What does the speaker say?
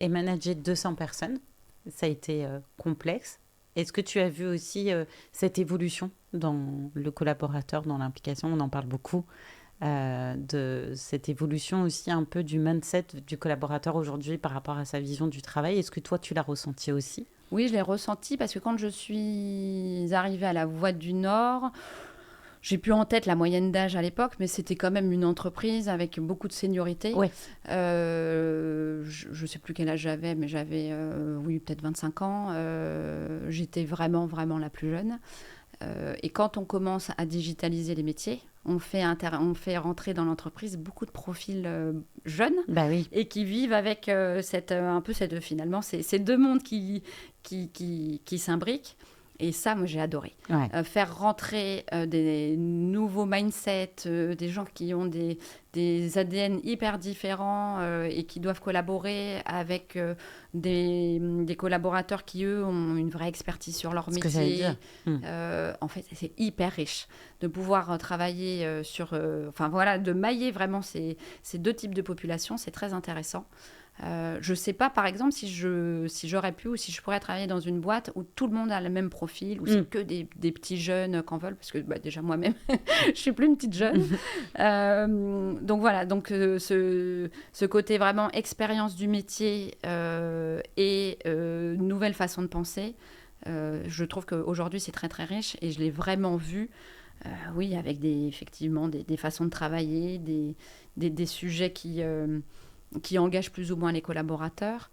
et manager 200 personnes, ça a été complexe. Est-ce que tu as vu aussi cette évolution dans le collaborateur, dans l'implication? On en parle beaucoup, de cette évolution aussi un peu du mindset du collaborateur aujourd'hui par rapport à sa vision du travail. Est-ce que toi, tu l'as ressenti aussi? Oui, je l'ai ressenti parce que quand je suis arrivée à la Voie du Nord, j'ai plus en tête la moyenne d'âge à l'époque, mais c'était quand même une entreprise avec beaucoup de seniorité. Oui, Je ne sais plus quel âge j'avais, mais j'avais, oui, peut-être 25 ans. J'étais vraiment, vraiment la plus jeune. Et quand on commence à digitaliser les métiers, on fait rentrer dans l'entreprise beaucoup de profils jeunes bah oui, et qui vivent avec un peu finalement, ces deux mondes qui s'imbriquent. Et ça, moi, j'ai adoré. ouais. Faire rentrer des nouveaux mindsets, des gens qui ont des ADN hyper différents et qui doivent collaborer avec des collaborateurs qui, eux, ont une vraie expertise sur leur Ce que j'allais métier. dire. Hmm. En fait, c'est hyper riche de pouvoir travailler enfin voilà, de mailler vraiment ces deux types de populations, c'est très intéressant. Je ne sais pas, par exemple, si j'aurais pu ou si je pourrais travailler dans une boîte où tout le monde a le même profil, où Hmm. c'est que des petits jeunes qu'en veulent, parce que bah, déjà moi-même, je suis plus une petite jeune. Donc voilà, donc ce côté vraiment expérience du métier et nouvelle façon de penser, je trouve qu'aujourd'hui c'est très très riche et je l'ai vraiment vu. Oui, avec effectivement des façons de travailler, des sujets qui engagent plus ou moins les collaborateurs.